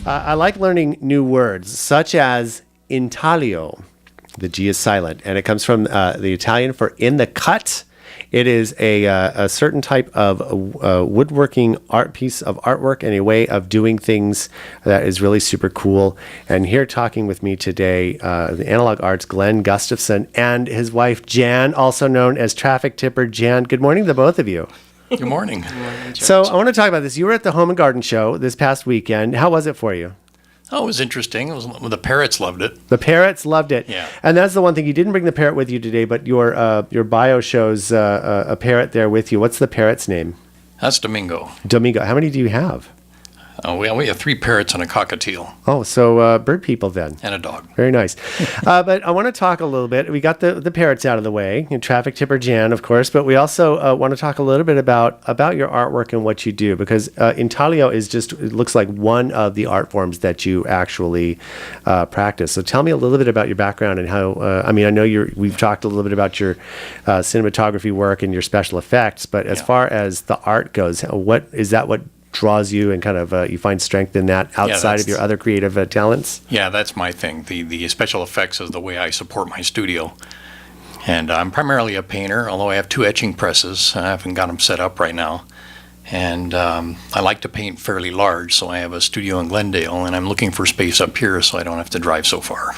I like learning new words, such as intaglio. The G is silent, and it comes from the Italian for in the cut. It is a certain type of woodworking art piece of artwork and a way of doing things that is really super cool. And here talking with me today, the Analog Arts, Glen Gustafson, and his wife, Jan, also known as Traffic Tipper. Jan, good morning to the both of you. Good morning. So I want to talk about this. You were at the Home and Garden Show this past weekend. How was it for you? Oh, it was interesting. The parrots loved it. The parrots loved it. Yeah. And that's the one thing. You didn't bring the parrot with you today, but your bio shows a parrot there with you. What's the parrot's name? That's Domingo. Domingo. How many do you have? We have 3 parrots and a cockatiel. Oh, so bird people then. And a dog. Very nice. But I want to talk a little bit. We got the parrots out of the way, and Traffic Tipper Jan, of course, but we also want to talk a little bit about your artwork and what you do, because intaglio is it looks like one of the art forms that you actually practice. So tell me a little bit about your background and how, I know we've talked a little bit about your cinematography work and your special effects, but as far as the art goes, what draws you and kind of you find strength in that outside of your other creative talents? Yeah, that's my thing. The special effects is the way I support my studio. And I'm primarily a painter, although I have 2 etching presses. I haven't got them set up right now. And I like to paint fairly large, so I have a studio in Glendale, and I'm looking for space up here so I don't have to drive so far.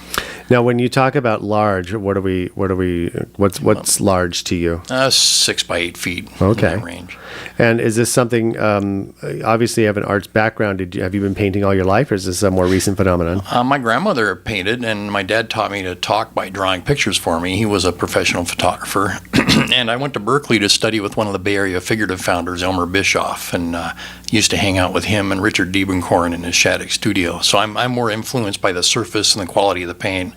Now, when you talk about large, what's large to you? 6 by 8 feet. Okay. In that range. And is this something? Obviously, you have an arts background. Have you been painting all your life, or is this a more recent phenomenon? My grandmother painted, and my dad taught me to talk by drawing pictures for me. He was a professional photographer, and I went to Berkeley to study with one of the Bay Area figurative founders, Elmer Bischoff, and used to hang out with him and Richard Diebenkorn in his Shattuck studio. So I'm more influenced by the surface and the quality of the paint.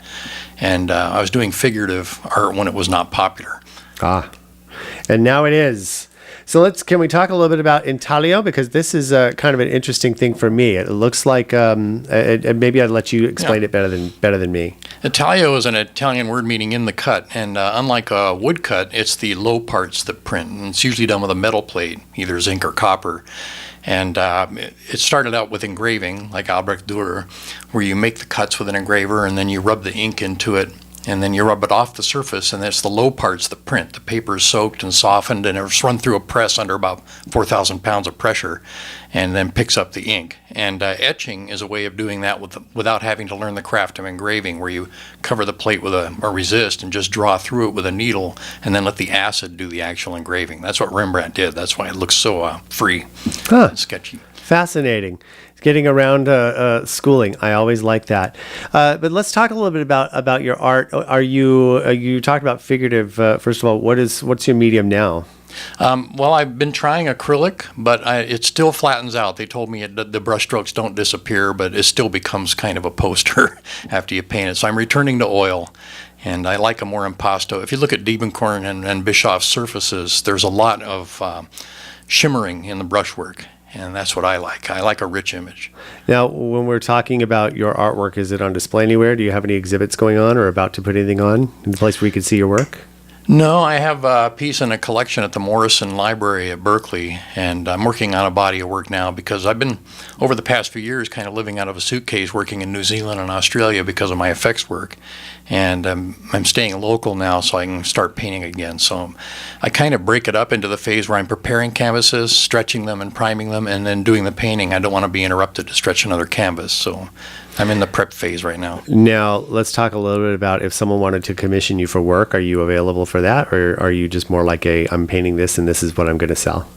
And I was doing figurative art when it was not popular. And now it is. So can we talk a little bit about intaglio, because this is kind of an interesting thing for me. It looks like maybe I'd let you explain it better than me. Intaglio is an Italian word meaning in the cut, and unlike a wood cut, it's the low parts that print, and it's usually done with a metal plate, either zinc or copper. And it started out with engraving, like Albrecht Dürer, where you make the cuts with an engraver and then you rub the ink into it, and then you rub it off the surface, and it's the low parts that print. The paper is soaked and softened, and it's run through a press under about 4,000 pounds of pressure, and then picks up the ink. And etching is a way of doing that without having to learn the craft of engraving, where you cover the plate with a resist and just draw through it with a needle, and then let the acid do the actual engraving. That's what Rembrandt did. That's why it looks so free and sketchy. Fascinating. Getting around schooling, I always like that. But let's talk a little bit about your art. You talked about figurative. First of all, what's your medium now? Well, I've been trying acrylic, but it still flattens out. They told me the brush strokes don't disappear, but it still becomes kind of a poster after you paint it. So I'm returning to oil, and I like a more impasto. If you look at Diebenkorn and Bischoff's surfaces, there's a lot of shimmering in the brushwork. And that's what I like. I like a rich image. Now, when we're talking about your artwork, is it on display anywhere? Do you have any exhibits going on or about to put anything on in the place where you can see your work? No, I have a piece in a collection at the Morrison Library at Berkeley, and I'm working on a body of work now because I've been, over the past few years, kind of living out of a suitcase working in New Zealand and Australia because of my effects work. And I'm staying local now so I can start painting again. So I kind of break it up into the phase where I'm preparing canvases, stretching them and priming them, and then doing the painting. I don't want to be interrupted to stretch another canvas. So I'm in the prep phase right now. Now, let's talk a little bit about if someone wanted to commission you for work. Are you available for that? Or are you just more like I'm painting this and this is what I'm going to sell?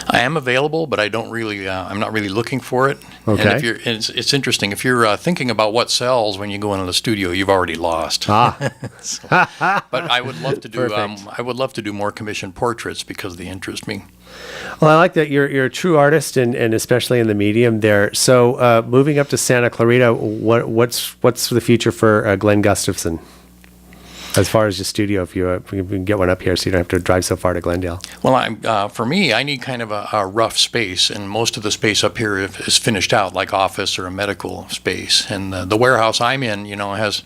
I am available, but I don't really. I'm not really looking for it. Okay. And it's interesting. If you're thinking about what sells when you go into the studio, you've already lost. So, but I would love to do. I would love to do more commissioned portraits because they interest me. Well, I like that you're a true artist, and especially in the medium there. So, moving up to Santa Clarita, what's the future for Glen Gustafson? As far as your studio, if you can get one up here so you don't have to drive so far to Glendale. Well, for me, I need kind of a rough space, and most of the space up here is finished out, like office or a medical space. And the warehouse I'm in, has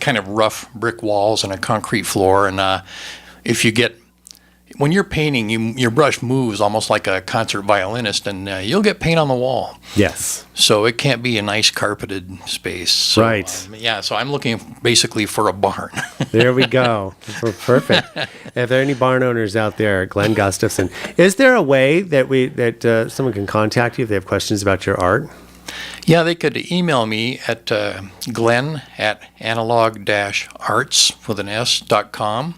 kind of rough brick walls and a concrete floor. And if you get when you're painting, your brush moves almost like a concert violinist, and you'll get paint on the wall. Yes. So it can't be a nice carpeted space. So, Right. So I'm looking basically for a barn. There we go. Perfect. If there are any barn owners out there, Glen Gustafson, is there a way that someone can contact you if they have questions about your art? Yeah, they could email me at glen@analog-arts.com.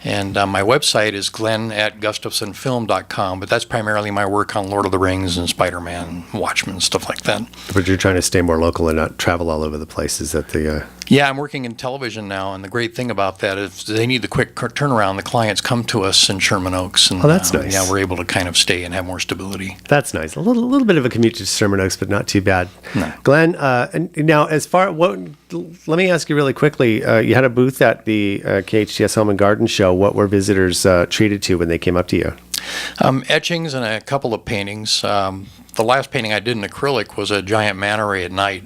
And my website is glen@gustafsonfilm.com, but that's primarily my work on Lord of the Rings and Spider-Man, Watchmen, stuff like that. But you're trying to stay more local and not travel all over the places at the... Yeah, I'm working in television now, and the great thing about that is they need the quick turnaround. The clients come to us in Sherman Oaks, and that's nice. Yeah, we're able to kind of stay and have more stability. That's nice. A little bit of a commute to Sherman Oaks, but not too bad. No. Glenn, and now let me ask you really quickly. You had a booth at the KHTS Home and Garden Show. What were visitors treated to when they came up to you? Etchings and a couple of paintings. The last painting I did in acrylic was a giant manta ray at night.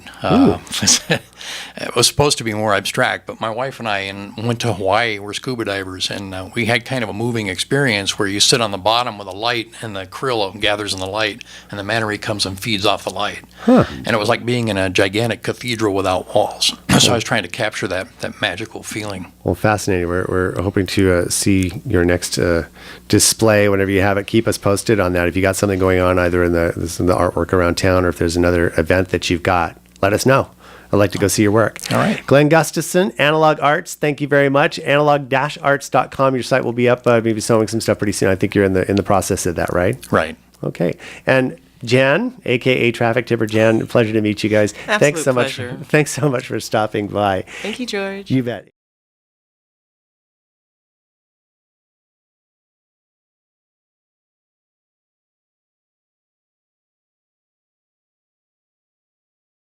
It was supposed to be more abstract, but my wife and I went to Hawaii. We're scuba divers, and we had kind of a moving experience where you sit on the bottom with a light, and the krill gathers in the light, and the manta ray comes and feeds off the light. And it was like being in a gigantic cathedral without walls. So I was trying to capture that magical feeling. Well, fascinating. We're hoping to see your next display whenever you have it. Keep us posted on that. If you got something going on either in the artwork around town, or if there's another event that you've got, let us know. I'd like to go see your work. All right. Glen Gustafson, Analog Arts, thank you very much. Analog-arts.com. Your site will be up, maybe showing some stuff pretty soon. I think you're in the process of that, right? Right. Okay. And Jan, a.k.a. Traffic Tipper Jan, pleasure to meet you guys. Absolute pleasure. Thanks so much for stopping by. Thank you, George. You bet.